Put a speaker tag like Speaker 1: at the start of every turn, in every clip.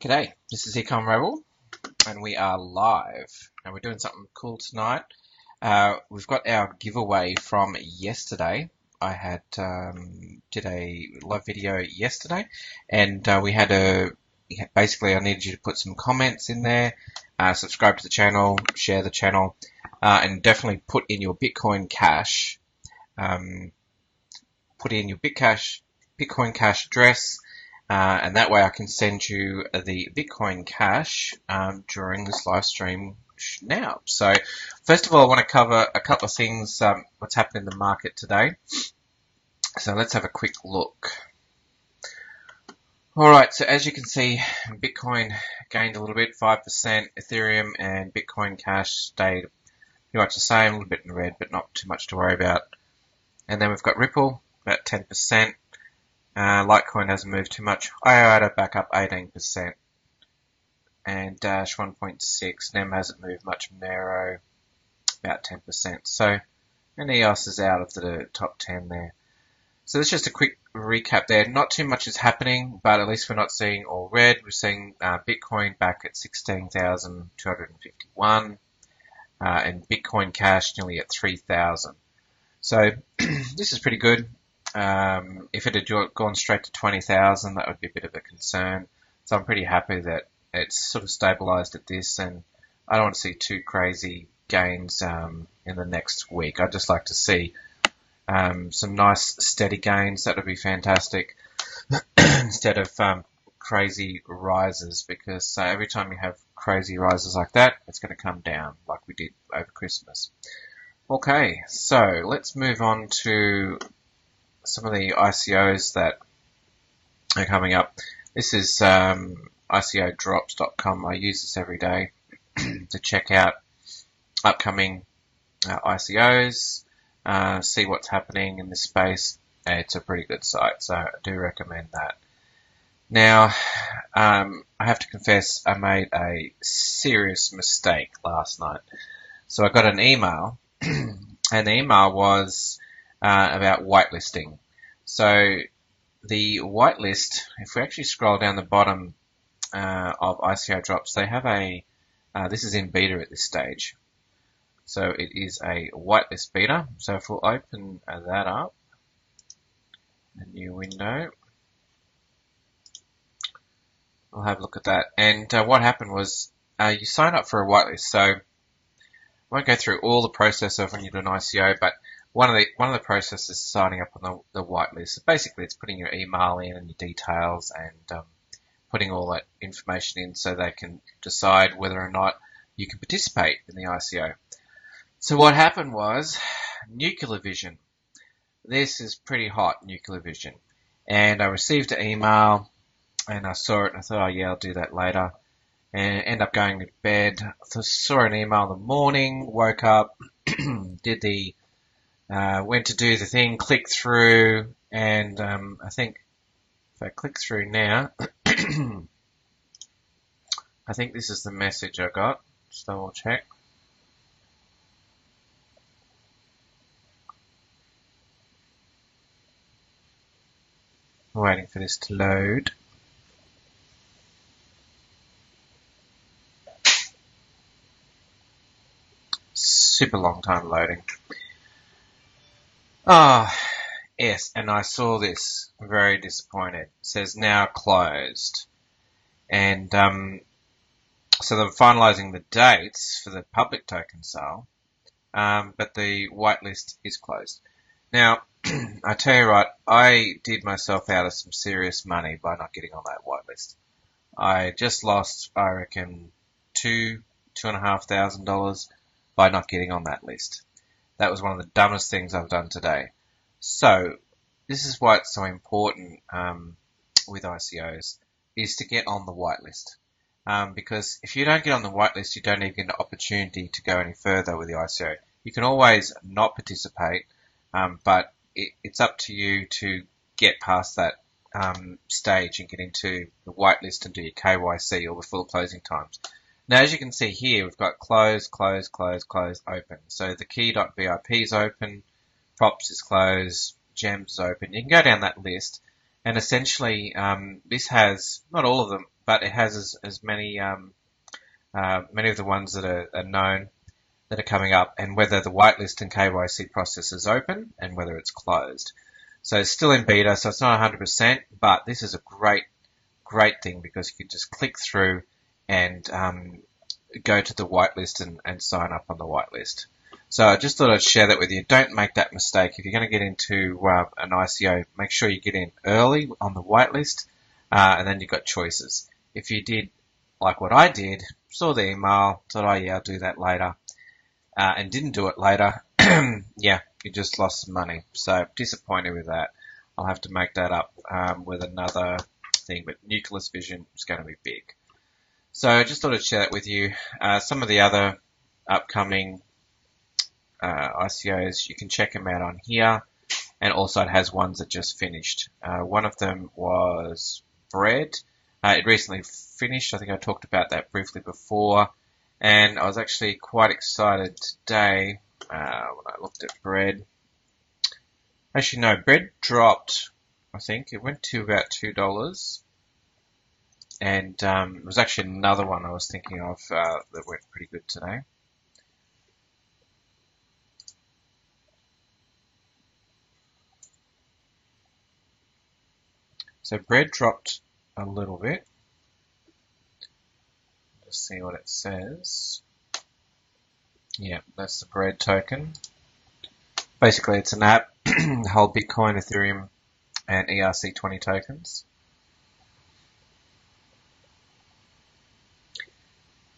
Speaker 1: G'day, this is Ecom Rebel, and we are live, and we're doing something cool tonight. We've got our giveaway from yesterday. I had did a live video yesterday, and basically I needed you to put some comments in there, subscribe to the channel, share the channel, and definitely put in your Bitcoin Cash. Put in your Bitcoin Cash address. And that way I can send you the Bitcoin Cash during this live stream now. So first of all, I want to cover a couple of things, what's happened in the market today. So let's have a quick look. Alright, so as you can see, Bitcoin gained a little bit, 5%, Ethereum and Bitcoin Cash stayed pretty much the same, a little bit in red, but not too much to worry about. And then we've got Ripple, about 10%. Litecoin hasn't moved too much. IOTA back up 18%. And Dash 1.6. NEM hasn't moved much. Monero about 10%. So, and EOS is out of the top 10 there. So that's just a quick recap there. Not too much is happening, but at least we're not seeing all red. We're seeing Bitcoin back at 16,251. And Bitcoin Cash nearly at 3,000. So, this is pretty good. If it had gone straight to 20,000, that would be a bit of a concern. So I'm pretty happy that it's sort of stabilized at this, and I don't want to see too crazy gains in the next week. I'd just like to see some nice steady gains. That would be fantastic instead of crazy rises, because every time you have crazy rises like that, it's going to come down like we did over Christmas. Okay, so let's move on to some of the ICOs that are coming up. This is ICOdrops.com. I use this every day to check out upcoming ICOs, see what's happening in this space. It's a pretty good site, so I do recommend that. Now, I have to confess I made a serious mistake last night. So I got an email, and the email was about whitelisting. So the whitelist, if we actually scroll down the bottom of ICO Drops, they have this is in beta at this stage. So it is a whitelist beta. So if we'll open that up, a new window, we'll have a look at that. And what happened was you sign up for a whitelist. So I won't go through all the process of when you do an ICO, but one of the processes is signing up on the whitelist. So basically, it's putting your email in and your details, and putting all that information in so they can decide whether or not you can participate in the ICO. So what happened was Nuclear Vision. This is pretty hot, Nuclear Vision, and I received an email and I saw it and I thought, oh yeah, I'll do that later. And end up going to bed. So saw an email in the morning, woke up, did the went to do the thing, clicked through, and I think if I click through now, I think this is the message I got. Just double check. I'm waiting for this to load. Super long time loading. Ah, yes, and I saw this. I'm very disappointed. It says now closed. And so they're finalizing the dates for the public token sale, but the whitelist is closed. Now, I tell you what, I did myself out of some serious money by not getting on that whitelist. I just lost, I reckon, $2,500 by not getting on that list. That was one of the dumbest things I've done today. So, this is why it's so important with ICOs, is to get on the whitelist. Because if you don't get on the whitelist, you don't even get an opportunity to go any further with the ICO. You can always not participate, but it's up to you to get past that stage and get into the whitelist and do your KYC or the full closing times. Now, as you can see here, we've got close, close, close, close, open. So the key.vip is open, props is closed, gems is open. You can go down that list And essentially, this has, not all of them, but it has as many, many of the ones that are known that are coming up, and whether the whitelist and KYC process is open and whether it's closed. So it's still in beta, so it's not 100%, but this is a great thing because you can just click through and go to the whitelist and sign up on the whitelist. So I just thought I'd share that with you. Don't make that mistake. If you're going to get into an ICO, make sure you get in early on the whitelist, and then you've got choices. If you did like what I did, saw the email, thought, oh yeah, I'll do that later, and didn't do it later, yeah, you just lost some money. So disappointed with that. I'll have to make that up with another thing, but Nucleus Vision is going to be big. So I just thought I'd share that with you. Some of the other upcoming ICOs, you can check them out on here, and also it has ones that just finished. One of them was Bread. It recently finished. I think I talked about that briefly before, and I was actually quite excited today when I looked at Bread. Actually, no, Bread dropped. I think it went to about $2, and it was actually another one I was thinking of that went pretty good today. So Bread dropped a little bit. Just see what it says. Yeah, that's the Bread token. Basically, it's an app, hold Bitcoin, Ethereum, and ERC20 tokens.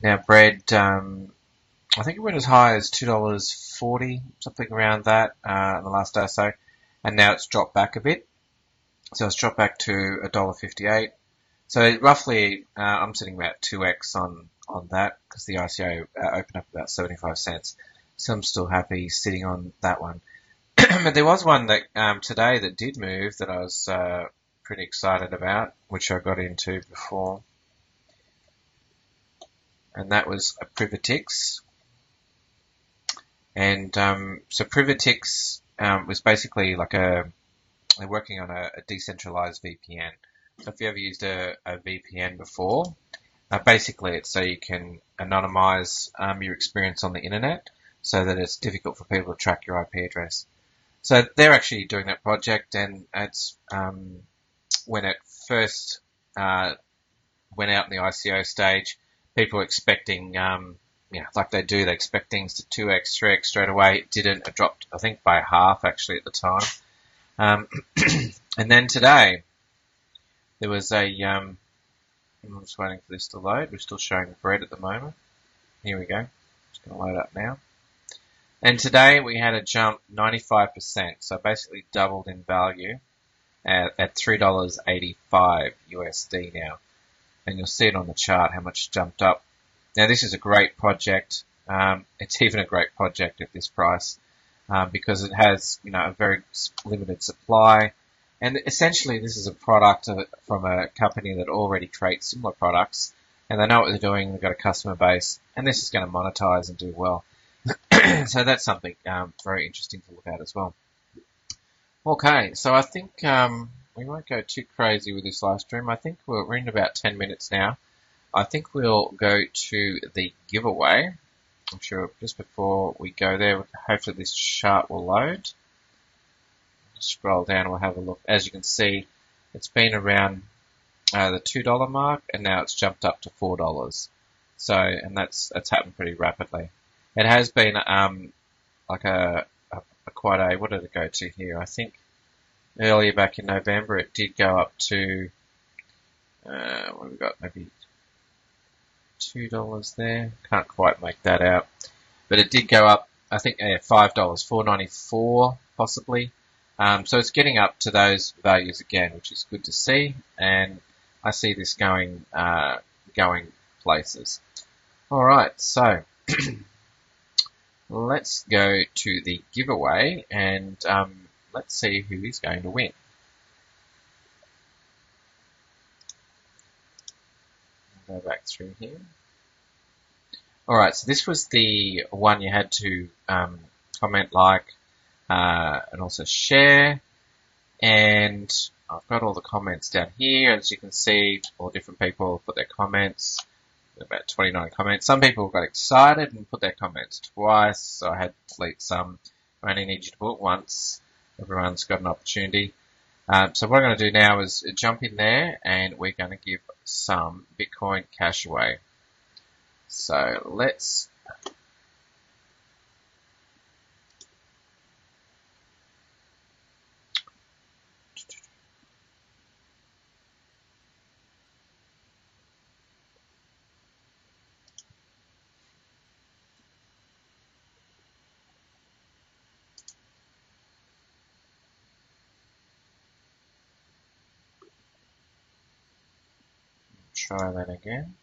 Speaker 1: Now, Bread, I think it went as high as $2.40, something around that, in the last day or so, and now it's dropped back a bit. So it's dropped back to $1.58. So roughly, I'm sitting about 2x on that because the ICO opened up about 75 cents. So I'm still happy sitting on that one. But there was one that today that did move that I was pretty excited about, which I got into before, and that was a Privatix. And so Privatix was basically like they're working on a decentralized VPN. So if you ever used a VPN before, basically it's so you can anonymize your experience on the internet so that it's difficult for people to track your IP address. So they're actually doing that project, and it's when it first went out in the ICO stage, people were expecting, like they do, they expect things to 2x, 3x straight away. It didn't. It dropped, I think, by half actually at the time. And then today, there was I'm just waiting for this to load. We're still showing Bread at the moment. Here we go. It's going to load up now. And today we had a jump 95%, so basically doubled in value at $3.85 USD now. And you'll see it on the chart how much it jumped up. Now this is a great project. It's even a great project at this price because it has, a very limited supply. And essentially this is a product from a company that already creates similar products, and they know what they're doing. They've got a customer base, and this is going to monetize and do well. So that's something very interesting to look at as well. Okay, so I think we won't go too crazy with this live stream. I think we're in about 10 minutes now. I think we'll go to the giveaway. I'm sure just before we go there, hopefully this chart will load. Scroll down and we'll have a look. As you can see, it's been around the $2 mark, and now it's jumped up to $4. So, and that's happened pretty rapidly. It has been like quite a, what did it go to here? I think earlier back in November it did go up to what have we got, maybe $2 there. Can't quite make that out, but it did go up. I think $5, $4.94 possibly. So it's getting up to those values again, which is good to see, and I see this going places. All right, so let's go to the giveaway, and let's see who is going to win. Go back through here. All right, so this was the one you had to comment, like, and also share, and I've got all the comments down here. As you can see, all different people put their comments. About 29 comments. Some people got excited and put their comments twice, so I had to delete some. I only need you to put once. Everyone's got an opportunity. So what I'm going to do now is jump in there, and we're going to give some Bitcoin Cash away. So let's try that again.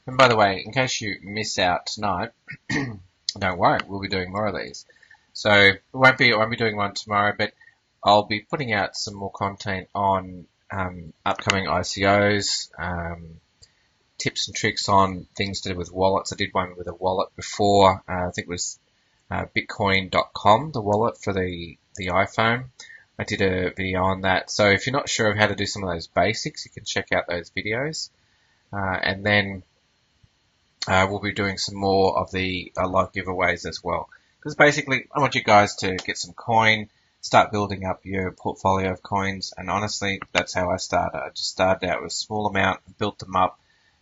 Speaker 1: And by the way, in case you miss out tonight, don't worry, we'll be doing more of these. So I won't be doing one tomorrow, but I'll be putting out some more content on upcoming ICOs, tips and tricks on things to do with wallets. I did one with a wallet before. I think it was Bitcoin.com, the wallet for the iPhone. I did a video on that. So if you're not sure of how to do some of those basics, you can check out those videos. And then we'll be doing some more of the live giveaways as well. Because basically, I want you guys to get some coin, start building up your portfolio of coins. And honestly, that's how I started. I just started out with a small amount, built them up,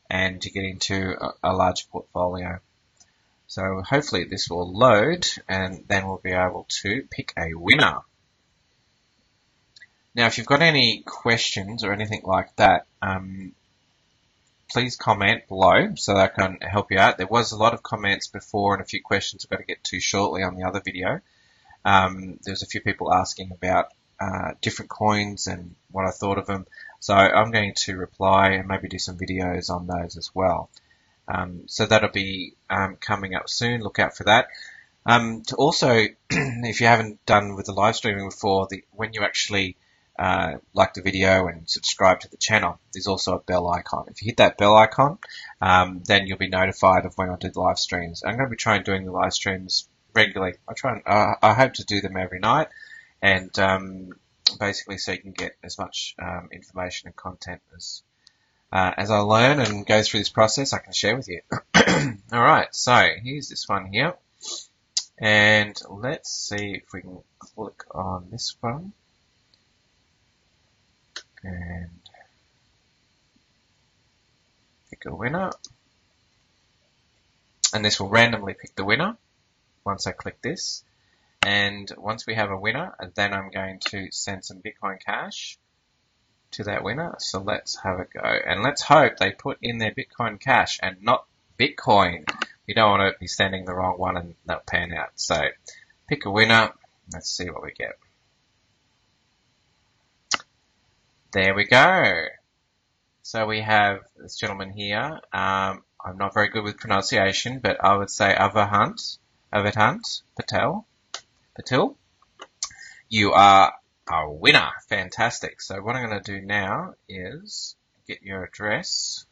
Speaker 1: and to get into a large portfolio. So hopefully this will load, and then we'll be able to pick a winner. Now, if you've got any questions or anything like that, please comment below so that I can help you out. There was a lot of comments before and a few questions I've got to get to shortly on the other video. There's a few people asking about different coins and what I thought of them. So I'm going to reply and maybe do some videos on those as well. So that'll be coming up soon. Look out for that. To also, if you haven't done with the live streaming before, when you actually like the video and subscribe to the channel, there's also a bell icon. If you hit that bell icon, then you'll be notified of when I do the live streams. I'm going to be trying doing the live streams regularly. I hope to do them every night, and basically so you can get as much information and content as I learn and go through this process, I can share with you. All right, so here's this one here, and let's see if we can click on this one. And pick a winner, and this will randomly pick the winner once I click this. And once we have a winner, then I'm going to send some Bitcoin Cash to that winner. So let's have a go, and let's hope they put in their Bitcoin Cash and not Bitcoin. We don't want to be sending the wrong one and not pan out. So pick a winner. Let's see what we get. There we go. So we have this gentleman here. I'm not very good with pronunciation, but I would say Avahant Patel. You are a winner. Fantastic. So what I'm going to do now is get your address.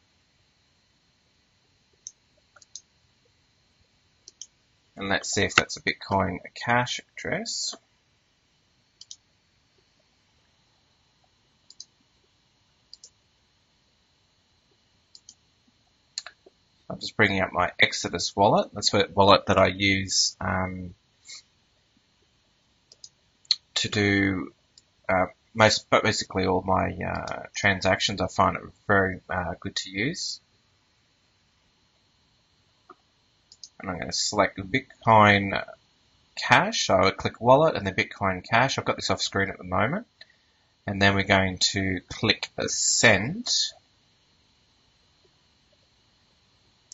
Speaker 1: And let's see if that's a Bitcoin Cash address. I'm just bringing up my Exodus wallet. That's the wallet that I use to do basically all my transactions. I find it very good to use. And I'm going to select Bitcoin Cash. So I would click Wallet and then Bitcoin Cash. I've got this off screen at the moment. And then we're going to click Send.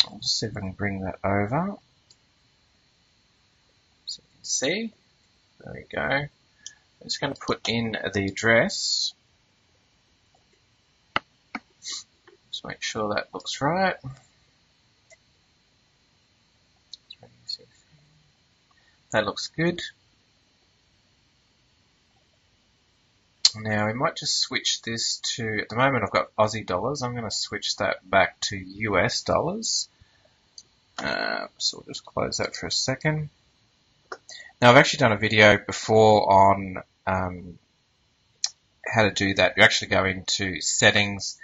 Speaker 1: I'll just see if I can bring that over. So you can see. There we go. I'm just going to put in the address. Just make sure that looks right. That looks good. Now we might just switch this to, at the moment I've got Aussie dollars, I'm going to switch that back to US dollars. So we'll just close that for a second. Now I've actually done a video before on how to do that. You actually go into settings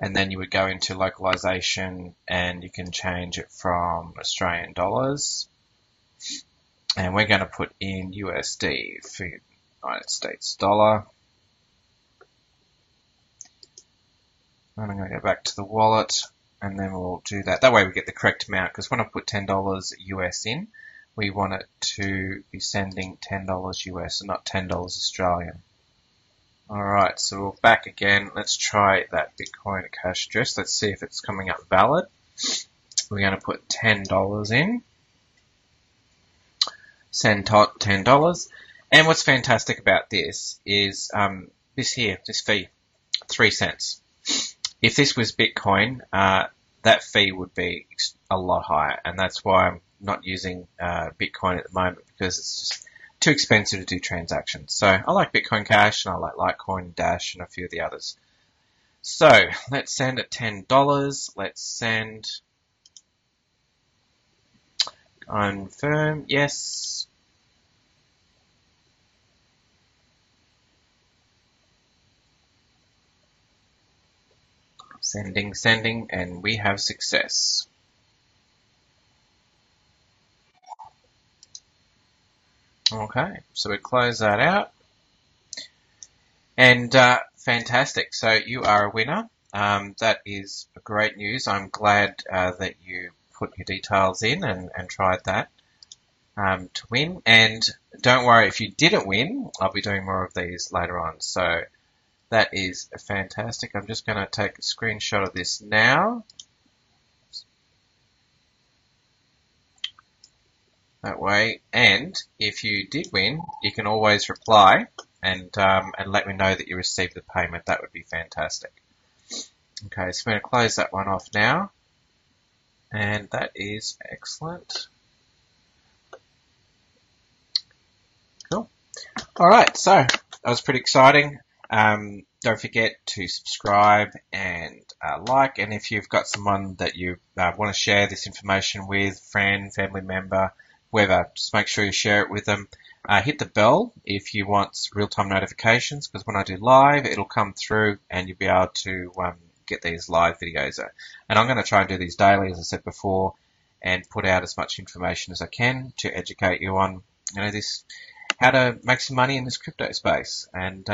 Speaker 1: and then you would go into localization and you can change it from Australian dollars. And we're going to put in USD for United States dollar. And I'm going to go back to the wallet and then we'll do that. That way we get the correct amount, because when I put $10 US in, we want it to be sending $10 US and not $10 Australian. Alright, so we're back again. Let's try that Bitcoin cash address. Let's see if it's coming up valid. We're going to put $10 in. Send $10. And what's fantastic about this is this fee, 3 cents. If this was Bitcoin, that fee would be a lot higher, and that's why I'm not using Bitcoin at the moment, because it's just too expensive to do transactions. So I like Bitcoin Cash, and I like Litecoin, Dash, and a few of the others. So let's send at $10. Let's send. Confirm. Yes. Sending, and we have success. Okay, so we close that out. And fantastic, so you are a winner. That is great news. I'm glad that you put your details in and tried that to win. And don't worry, if you didn't win, I'll be doing more of these later on. So that is fantastic. I'm just going to take a screenshot of this now. That way, and if you did win, you can always reply and let me know that you received the payment. That would be fantastic. Okay, so I'm going to close that one off now, and that is excellent. Cool. All right, so that was pretty exciting. Don't forget to subscribe and like, and if you've got someone that you want to share this information with, friend, family member, whoever, just make sure you share it with them. Hit the bell if you want real-time notifications, because when I do live, it'll come through and you'll be able to get these live videos. And I'm going to try and do these daily, as I said before, and put out as much information as I can to educate you on, this, how to make some money in this crypto space. And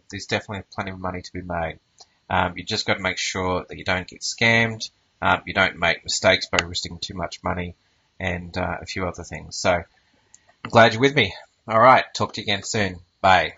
Speaker 1: there's definitely plenty of money to be made. You just got to make sure that you don't get scammed, you don't make mistakes by risking too much money, and a few other things. So I'm glad you're with me. All right, talk to you again soon. Bye.